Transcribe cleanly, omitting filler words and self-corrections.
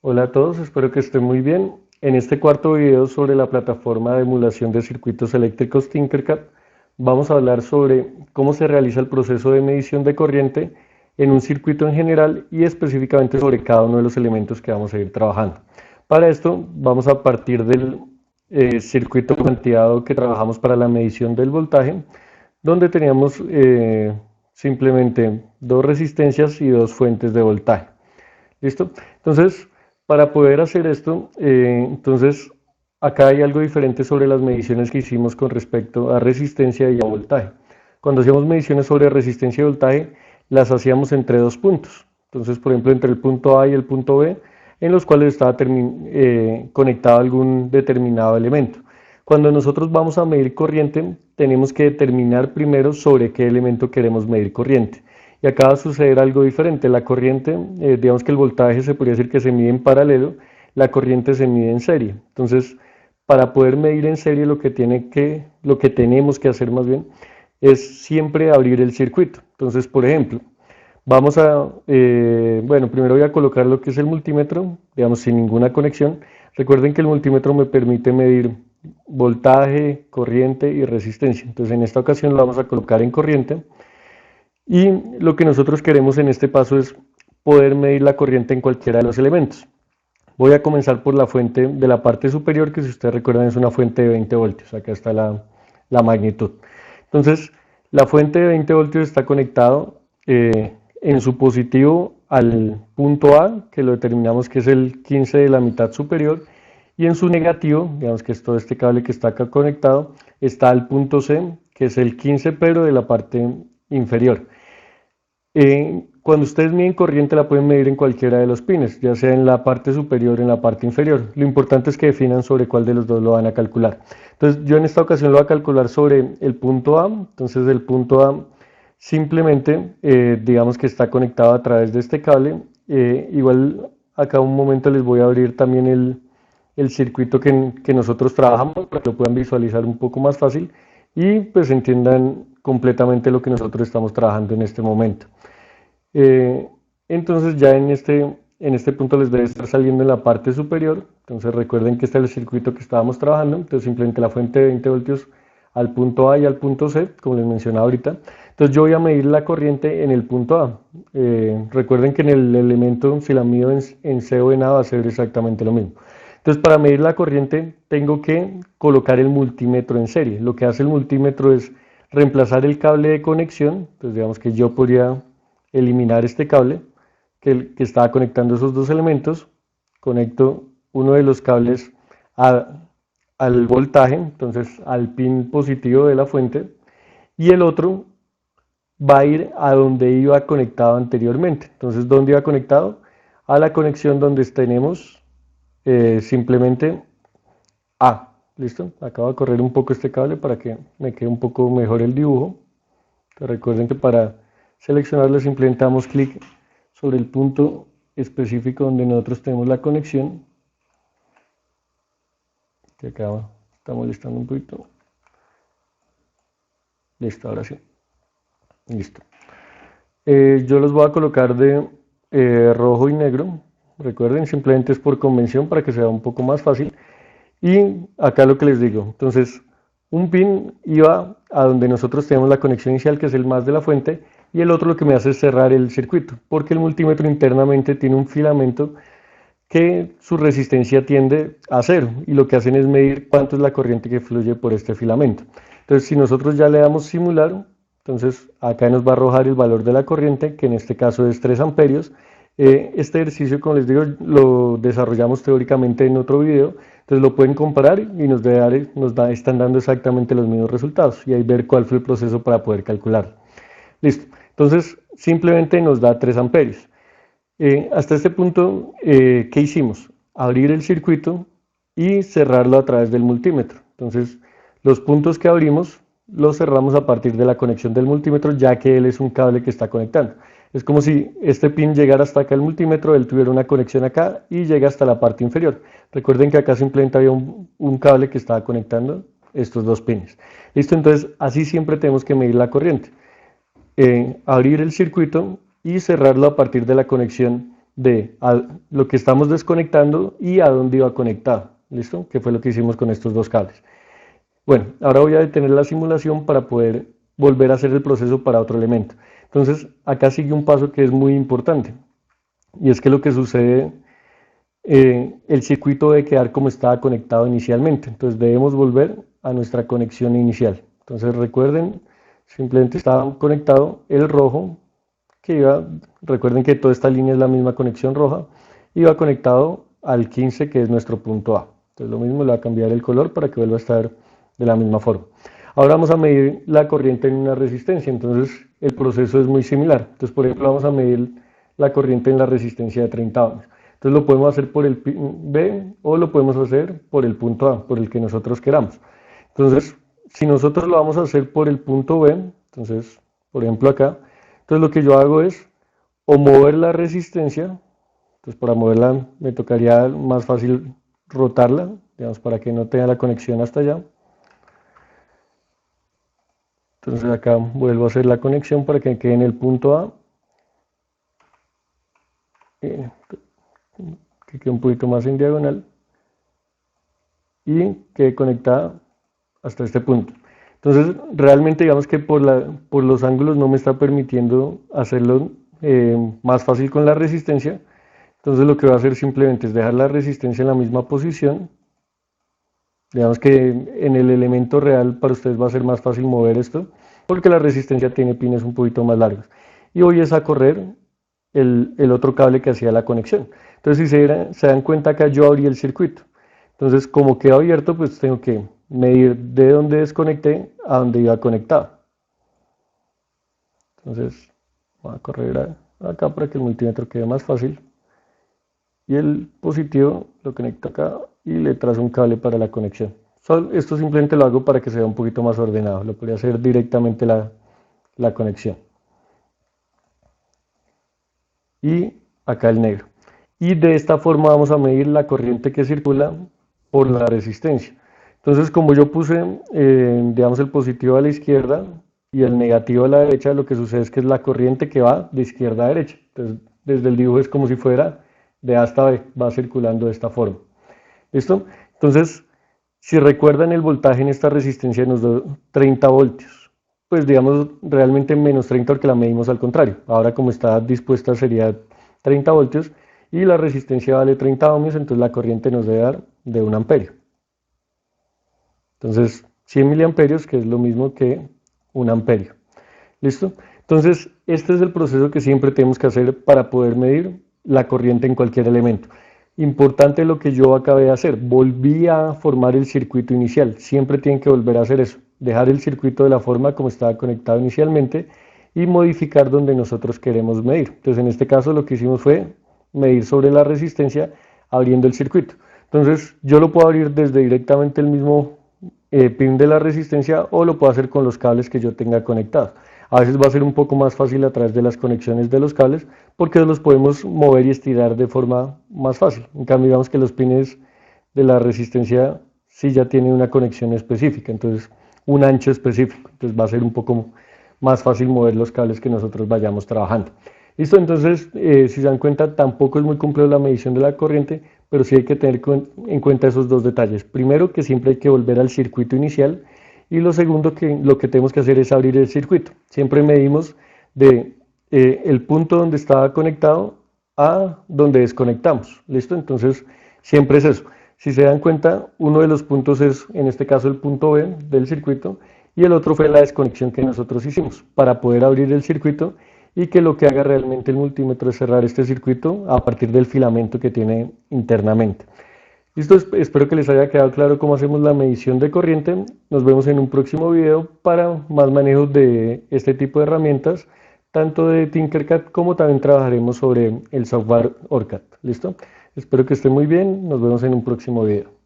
Hola a todos, espero que estén muy bien. En este cuarto video sobre la plataforma de emulación de circuitos eléctricos Tinkercad, vamos a hablar sobre cómo se realiza el proceso de medición de corriente en un circuito en general y específicamente sobre cada uno de los elementos que vamos a ir trabajando. Para esto vamos a partir del circuito cuantiado que trabajamos para la medición del voltaje, donde teníamos simplemente dos resistencias y dos fuentes de voltaje. ¿Listo? Entonces, para poder hacer esto, acá hay algo diferente sobre las mediciones que hicimos con respecto a resistencia y a voltaje. Cuando hacíamos mediciones sobre resistencia y voltaje, las hacíamos entre dos puntos. Entonces, por ejemplo, entre el punto A y el punto B, en los cuales estaba conectado algún determinado elemento. Cuando nosotros vamos a medir corriente, tenemos que determinar primero sobre qué elemento queremos medir corriente. Y acá va a suceder algo diferente. La corriente, digamos que el voltaje se podría decir que se mide en paralelo, la corriente se mide en serie. Entonces, para poder medir en serie lo que tenemos que hacer más bien, es siempre abrir el circuito. Entonces, por ejemplo, bueno, primero voy a colocar lo que es el multímetro, digamos sin ninguna conexión. Recuerden que el multímetro me permite medir voltaje, corriente y resistencia. Entonces, en esta ocasión lo vamos a colocar en corriente. Y lo que nosotros queremos en este paso es poder medir la corriente en cualquiera de los elementos. Voy a comenzar por la fuente de la parte superior, que si ustedes recuerdan es una fuente de 20 voltios. Acá está la magnitud. Entonces, la fuente de 20 voltios está conectado en su positivo al punto A, que lo determinamos que es el 15 de la mitad superior, y en su negativo, digamos que es todo este cable que está acá conectado, está al punto C, que es el 15 pero de la parte inferior. Cuando ustedes miden corriente la pueden medir en cualquiera de los pines, ya sea en la parte superior o en la parte inferior. Lo importante es que definan sobre cuál de los dos lo van a calcular. Entonces yo en esta ocasión lo voy a calcular sobre el punto A. Entonces el punto A simplemente digamos que está conectado a través de este cable. Igual acá un momento les voy a abrir también el circuito que nosotros trabajamos para que lo puedan visualizar un poco más fácil y pues entiendan completamente lo que nosotros estamos trabajando en este momento. Eh, entonces ya en este punto les debe estar saliendo en la parte superior. Entonces recuerden que este es el circuito que estábamos trabajando. Entonces simplemente la fuente de 20 voltios al punto A y al punto C, como les mencionaba ahorita. Entonces yo voy a medir la corriente en el punto A. Recuerden que en el elemento, si la mido en C o en A, va a ser exactamente lo mismo. Entonces para medir la corriente tengo que colocar el multímetro en serie. Lo que hace el multímetro es reemplazar el cable de conexión. Entonces digamos que yo podría eliminar este cable que estaba conectando esos dos elementos. Conecto uno de los cables al voltaje, entonces al pin positivo de la fuente, y el otro va a ir a donde iba conectado anteriormente. Entonces, ¿dónde iba conectado? A la conexión donde tenemos simplemente A. ¿Listo? Acabo de correr un poco este cable para que me quede un poco mejor el dibujo. Entonces, recuerden que para seleccionarlo simplemente damos clic sobre el punto específico donde nosotros tenemos la conexión, que acá está molestando un poquito. Listo, ahora sí. Listo. Yo los voy a colocar de rojo y negro. Recuerden, simplemente es por convención para que sea un poco más fácil. Y acá lo que les digo, entonces un pin iba a donde nosotros tenemos la conexión inicial, que es el más de la fuente, y el otro lo que me hace es cerrar el circuito, porque el multímetro internamente tiene un filamento que su resistencia tiende a cero, y lo que hacen es medir cuánto es la corriente que fluye por este filamento. Entonces, si nosotros ya le damos simular, entonces acá nos va a arrojar el valor de la corriente, que en este caso es 3 amperios. Este ejercicio, como les digo, lo desarrollamos teóricamente en otro video, entonces lo pueden comparar y están dando exactamente los mismos resultados y ahí ver cuál fue el proceso para poder calcularlo. Listo, entonces simplemente nos da 3 amperios. Hasta este punto, ¿qué hicimos? Abrir el circuito y cerrarlo a través del multímetro. Entonces, los puntos que abrimos los cerramos a partir de la conexión del multímetro, ya que él es un cable que está conectando. Es como si este pin llegara hasta acá el multímetro, él tuviera una conexión acá y llega hasta la parte inferior. Recuerden que acá simplemente había un cable que estaba conectando estos dos pines. Listo, entonces así siempre tenemos que medir la corriente. Abrir el circuito y cerrarlo a partir de la conexión de lo que estamos desconectando y a dónde iba conectado, ¿listo? Que fue lo que hicimos con estos dos cables. Bueno, ahora voy a detener la simulación para poder volver a hacer el proceso para otro elemento. Entonces, acá sigue un paso que es muy importante, y es que lo que sucede, el circuito debe quedar como estaba conectado inicialmente, entonces debemos volver a nuestra conexión inicial. Entonces recuerden, simplemente estaba conectado el rojo, que iba, recuerden que toda esta línea es la misma conexión roja, iba conectado al 15, que es nuestro punto A. Entonces lo mismo, le va a cambiar el color para que vuelva a estar de la misma forma. Ahora vamos a medir la corriente en una resistencia, entonces el proceso es muy similar. Entonces, por ejemplo, vamos a medir la corriente en la resistencia de 30 ohms. Entonces lo podemos hacer por el B o lo podemos hacer por el punto A, por el que nosotros queramos. Entonces, si nosotros lo vamos a hacer por el punto B, entonces, por ejemplo acá, entonces lo que yo hago es o mover la resistencia, entonces para moverla me tocaría más fácil rotarla, digamos, para que no tenga la conexión hasta allá. Entonces acá vuelvo a hacer la conexión para que quede en el punto A, que quede un poquito más en diagonal y quede conectada hasta este punto. Entonces realmente digamos que por los ángulos no me está permitiendo hacerlo más fácil con la resistencia. Entonces lo que voy a hacer simplemente es dejar la resistencia en la misma posición. Digamos que en el elemento real para ustedes va a ser más fácil mover esto, porque la resistencia tiene pines un poquito más largos. Y voy a correr el otro cable que hacía la conexión. Entonces si se dan cuenta acá yo abrí el circuito. Entonces como quedó abierto, pues tengo que medir de donde desconecté a donde iba conectado. Entonces voy a correr acá para que el multímetro quede más fácil. Y el positivo lo conecto acá y le trazo un cable para la conexión. Esto simplemente lo hago para que sea un poquito más ordenado. Lo podría hacer directamente la conexión. Y acá el negro. Y de esta forma vamos a medir la corriente que circula por la resistencia. Entonces, como yo puse, digamos, el positivo a la izquierda y el negativo a la derecha, lo que sucede es que es la corriente que va de izquierda a derecha. Entonces, desde el dibujo es como si fuera de A hasta B, va circulando de esta forma. ¿Listo? Entonces, si recuerdan, el voltaje en esta resistencia nos da 30 voltios. Pues digamos, realmente menos 30 porque la medimos al contrario. Ahora como está dispuesta sería 30 voltios y la resistencia vale 30 ohmios, entonces la corriente nos debe dar de 1 amperio. Entonces, 100 miliamperios, que es lo mismo que 1 amperio. ¿Listo? Entonces, este es el proceso que siempre tenemos que hacer para poder medir la corriente en cualquier elemento. Importante lo que yo acabé de hacer, volví a formar el circuito inicial. Siempre tienen que volver a hacer eso, dejar el circuito de la forma como estaba conectado inicialmente y modificar donde nosotros queremos medir. Entonces, en este caso lo que hicimos fue medir sobre la resistencia abriendo el circuito. Entonces, yo lo puedo abrir desde directamente el mismo pin de la resistencia o lo puedo hacer con los cables que yo tenga conectados. A veces va a ser un poco más fácil a través de las conexiones de los cables porque los podemos mover y estirar de forma más fácil. En cambio, digamos que los pines de la resistencia sí ya tienen una conexión específica, entonces un ancho específico, entonces va a ser un poco más fácil mover los cables que nosotros vayamos trabajando. Listo, entonces si se dan cuenta tampoco es muy complejo la medición de la corriente, pero sí hay que tener en cuenta esos dos detalles. Primero, que siempre hay que volver al circuito inicial, y lo segundo, que lo que tenemos que hacer es abrir el circuito. Siempre medimos de el punto donde estaba conectado a donde desconectamos. ¿Listo? Entonces siempre es eso. Si se dan cuenta, uno de los puntos es en este caso el punto B del circuito y el otro fue la desconexión que nosotros hicimos para poder abrir el circuito, y que lo que haga realmente el multímetro es cerrar este circuito a partir del filamento que tiene internamente. Listo, espero que les haya quedado claro cómo hacemos la medición de corriente. Nos vemos en un próximo video para más manejo de este tipo de herramientas, tanto de Tinkercad como también trabajaremos sobre el software OrCAD. ¿Listo? Espero que estén muy bien, nos vemos en un próximo video.